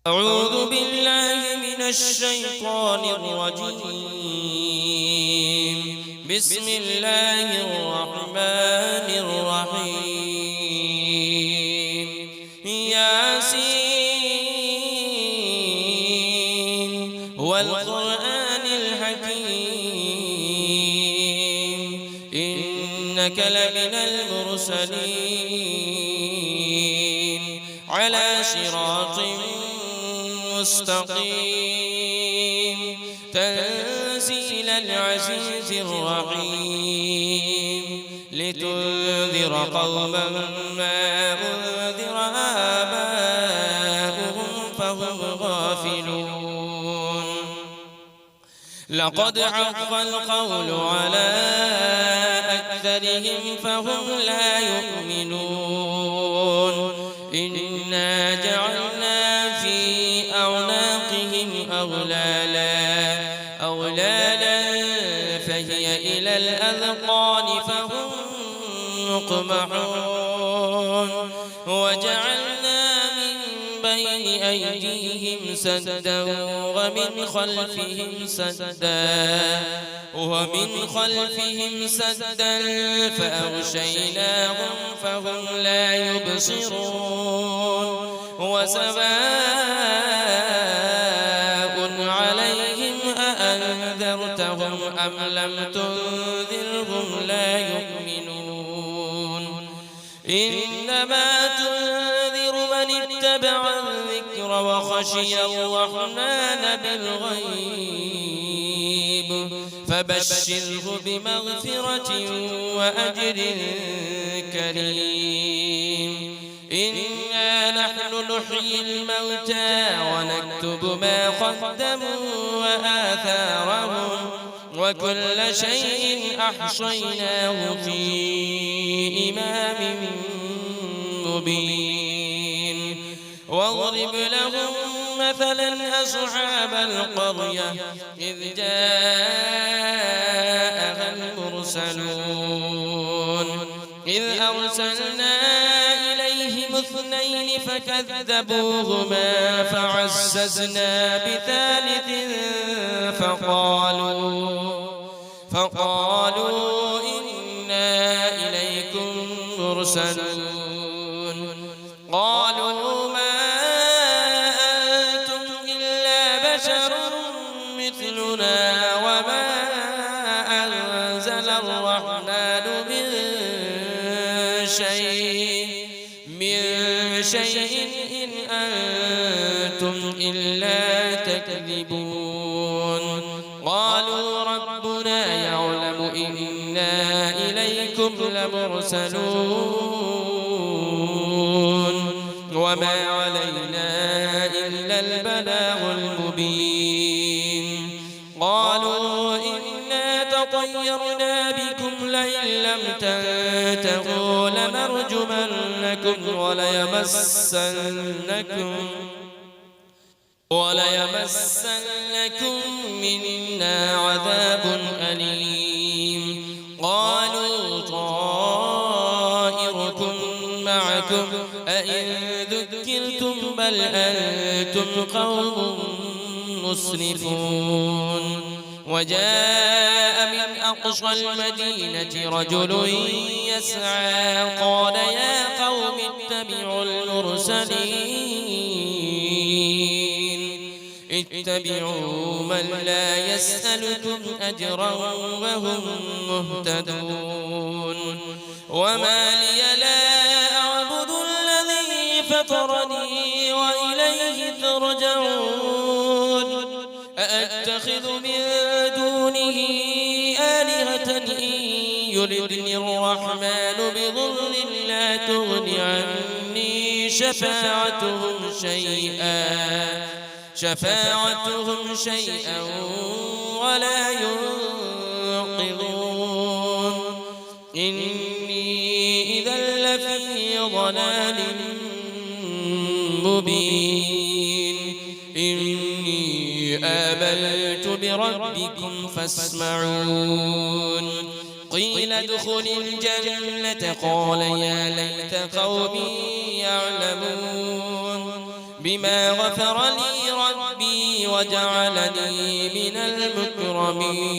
أعوذ بالله من الشيطان الرجيم. بسم الله الرحمن الرحيم. ياسين والقرآن الحكيم إنك لمن المرسلين على صراط مستقيم تنزيل العزيز الرحيم لتنذر قوما ما أنذر آباؤهم فهم غافلون. لقد حق القول على أكثرهم فهم لا يؤمنون. إنا جعلنا في أعناقهم أغلالا فهي إلى الأذقان فهم مقمحون. وجعلنا من بين أيديهم سدا ومن خلفهم سدا فأغشيناهم فهم لا يبصرون. وسواء عليهم أأنذرتهم أم لم تنذرهم لا يؤمنون. إنما تنذر من اتبع الذكر وخشي الرحمن بالغيب فبشره بمغفرة وأجر كريم. إنا نحن نحيي الموتى ونكتب ما قدموا وآثارهم وكل شيء أحصيناه في إمام مبين. واضرب لهم مثلا أصحاب القرية إذ جاءها المرسلون إذ أرسلنا إليهم اثنين فكذبوهما فعززنا بثالث فقالوا إنا إليكم مرسلون. قالوا ما أنتم إلا بشر مثلنا وما أنزل الرحمن من شيء إن أنتم إلا تكذبون. قالوا ربنا يعلم إنا إليكم لمرسلون وما علينا إلا البلاغ المبين. قالوا إنا تطيرنا بكم لئن لم تنتهوا لنرجمنكم وليمسنكم منا عذاب أليم. قالوا طائركم معكم أئن ذكرتم بل أنتم قوم مسرفون. وجاء من أقصى المدينة رجل يسعى قال يا قوم اتبعوا من لا يسألكم أجرا وهم مهتدون. وما لي لا أعبد الذي فطرني وإليه ترجعون. أأتخذ من دونه آلهة إن يردني الرحمن بضر لا تغن عني شفاعتهم شيئا ولا ينقذون. إني إذا لفي ضلال مبين. إني آمنت بربكم فاسمعون. قيل ادخل الجنة قال يا ليت قومي يعلمون. بما غفر لي ربي وجعلني من المكرمين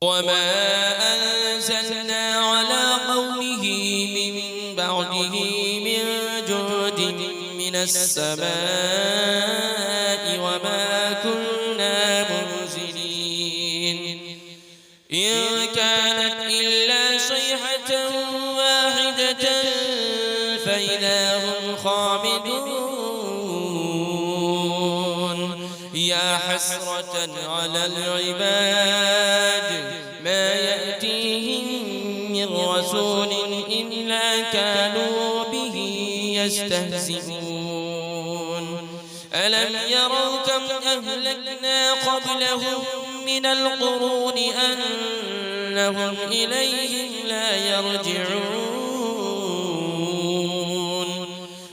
وما أنزلنا على قومه من بعده من جود من السماء وما كنا منزلين إن كانت إلا صيحة واحدة فإذا هم خامدون يا حسرة على العباد ما يأتيهم من رسول إلا كانوا به يستهزئون ألم يروا كم أهلكنا قبلهم من القرون أنهم إليهم لا يرجعون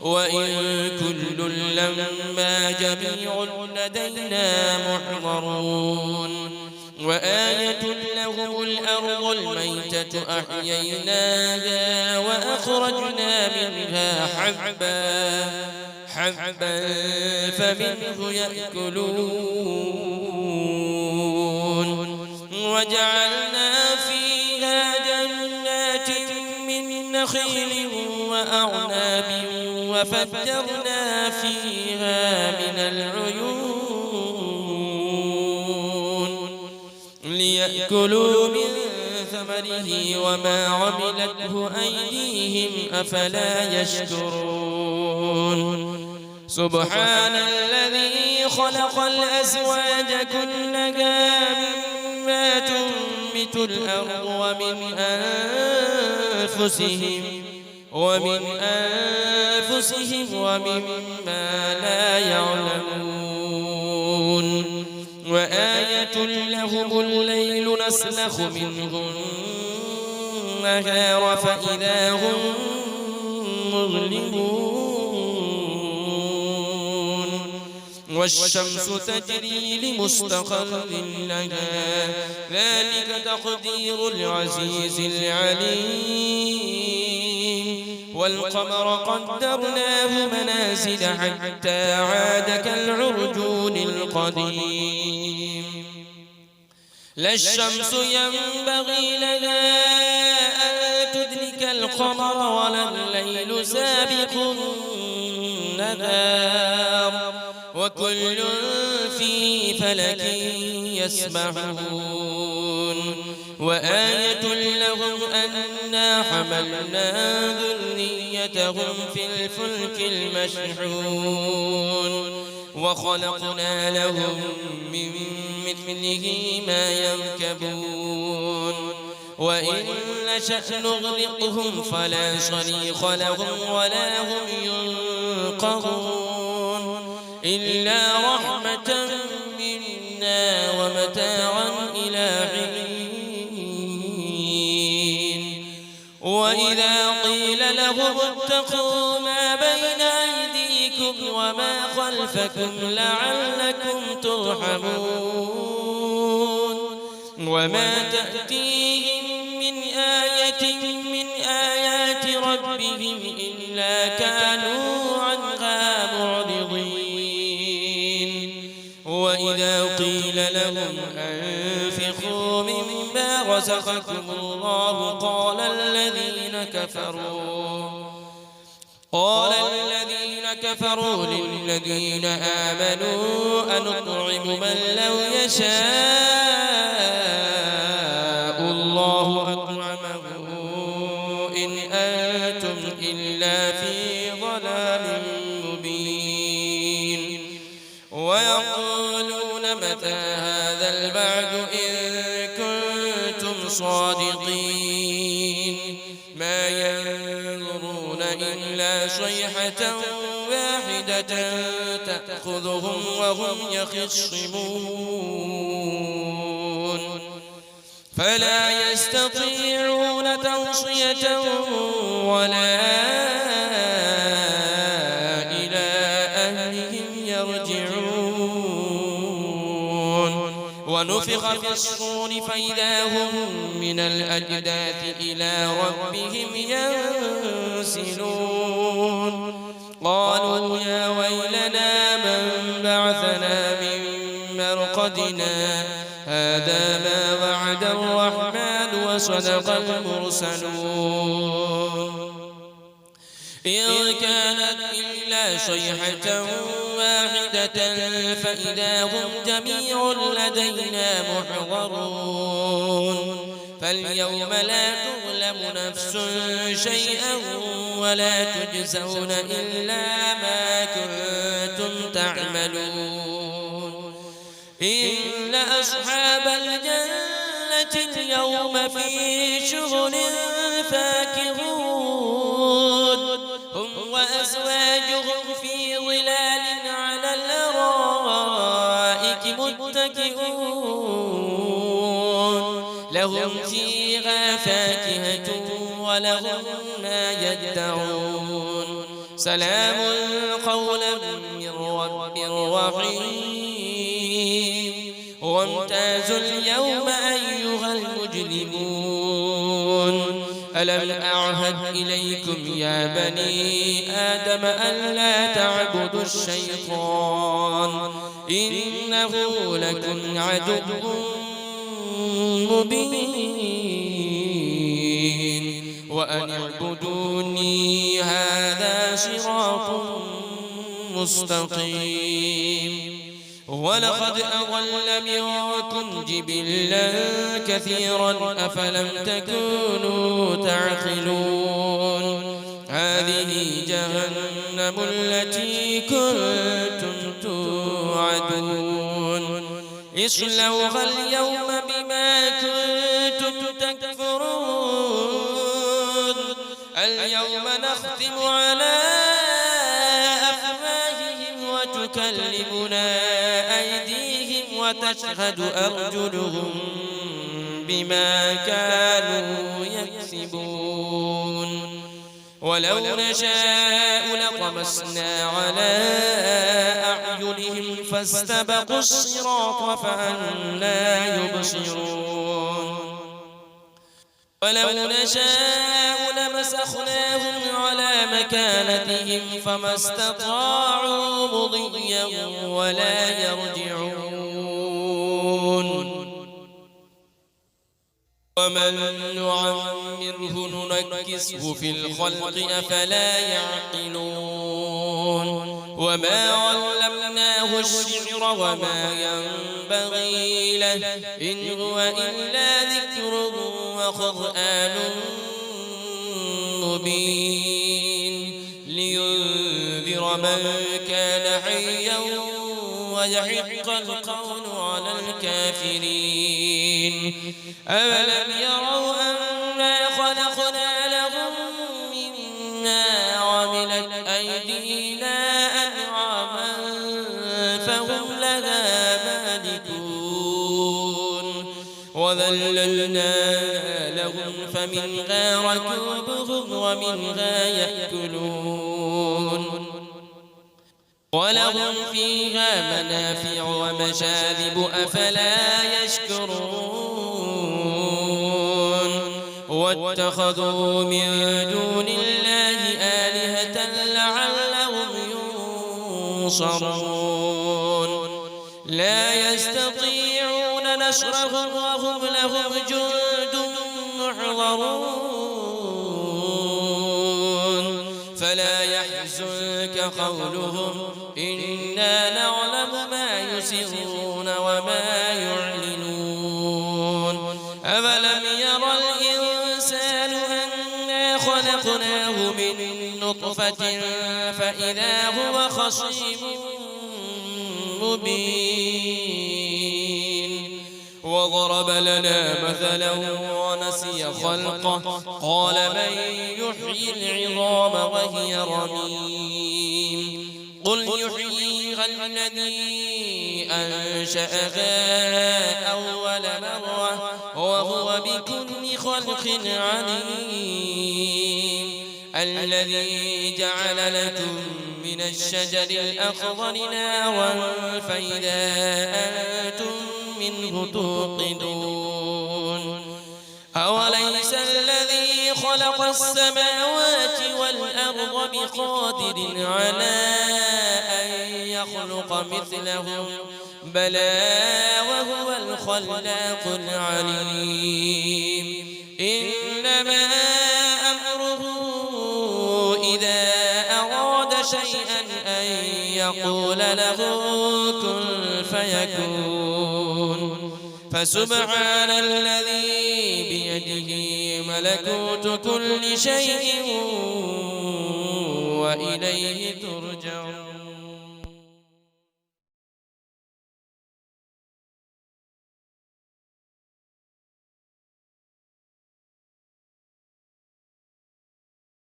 وإن كل لما جميع لدينا محضرون وآية لهم الأرض الميتة أحييناها وأخرجنا منها حبا فمنه يأكلون وجعلنا فيها جنات من نخيل وأعناب وفجرنا فيها من العيون ليأكلوا من ثمره وما عملته أيديهم أفلا يشكرون سبحان الذي خلق الأزواج كلها مما تنبت الأرض ومن أنفسهم ومما لا يعلمون وآية لهم الليل نسلخ منه النهار فإذا هم مظلمون والشمس تجري لمستقر لها ذلك تقدير العزيز العليم والقمر قدرناه منازل حتى عاد كالعرجون القديم لا الشمس ينبغي لها أن تدرك القمر ولا الليل سابق النهار وكل في فلك يسبحون وآية لهم أنا حملنا ذريتهم في الفلك المشحون وخلقنا لهم من مثله ما يركبون وإن نشأ نغرقهم فلا صريخ لهم ولا هم ينقذون إلا رحمة منا ومتاعا إلى حين وإذا قيل لهم اتقوا ما بين أيديكم وما خلفكم لعلكم ترحمون وما تأتيهم من آية من آيات ربهم إلا كانوا عنها معرضين وإذا قيل لهم أنفقوا مما رزقكم الله قال الذين كفروا للذين آمنوا أنطعم من لو يشاء الله أطعمه إن أنتم إلا في ضلال مبين ويقولون متى هذا البعد إن كنتم صادقين ما ينظرون إلا صيحة واحدة تأخذهم وهم يخصمون فلا يستطيعون توصية ولا إلى أهلهم يرجعون ونفخ في الصور فإذا هم من الأجداث إلى ربهم ينسلون قالوا يا ويلنا من بعثنا من مرقدنا هذا ما وعد الرحمن وصدق المرسلون إن كانت إلا صيحة واحدة فإذا هم جميع لدينا محضرون فاليوم لا تظلم نفس شيئا ولا تجزون إلا ما كنتم تعملون إن أصحاب الجنة اليوم في شغل فاكهون هم وأزواجهم في ظلال على الأرائك متكئون لهم فيها فاكهة ولهم ما يدعون سلام قولا من رب رحيم وامتازوا اليوم أيها المجرمون ألم أعهد إليكم يا بني آدم ألا تعبدوا الشيطان إنه لكم عدو مبين وأن اعبدوني هذا صراط مستقيم ولقد أضل منكم جبلا كثيرا أفلم تكونوا تعقلون هذه جهنم التي كنتم توعدون اصلوها اليوم بما كنتم تكفرون اليوم نختم على أفواههم وتكلمنا أيديهم وتشهد أرجلهم بما كانوا يكسبون ولو نشاء لطمسنا على أعينهم فاستبقوا الصراط فأنى يبصرون ولو نشاء لمسخناهم على مكانتهم فما استطاعوا مضيا ولا يرجعون ومن نعمره ننكسه في الخلق أفلا يعقلون وما علمناه الشعر وما ينبغي له إن هو إلا ذكر وقرآن مبين لينذر من كان حيا ويحق القول على الكافرين أولم يروا أنا خلقنا لهم مما عملت أيدينا أنعاما فهم لها مالكون وذللنا لهم فمنها ركوبهم ومنها يأكلون ولهم فيها منافع ومشارب أفلا يشكرون واتخذوا من دون الله آلهة لعلهم ينصرون لا يستطيعون نصرهم وهم لهم جند محضرون فلا يحزنك قولهم إنا نعلم ما يسرون وما يعلنون أفلم يرى الإنسان أنا خلقناه من نطفة فإذا هو خصيم مبين وضرب لنا مثلا ونسي خلقه قال من يحيي العظام وهي رميم قل يحييها الذي أنشأها أول مرة وهو بكل خلق عليم الذي جعل لكم من الشجر الأخضر نارا فإذا أنتم منه توقدون أوليس الذي خلق خلق السماوات والأرض بقادر على أن يخلق مثلهم بلى وهو الخلاق العليم إنما أمره إذا أراد شيئا أن يقول له كن فيكون فسبحان الذي بيده ملكوت كل شيء وإليه ترجعون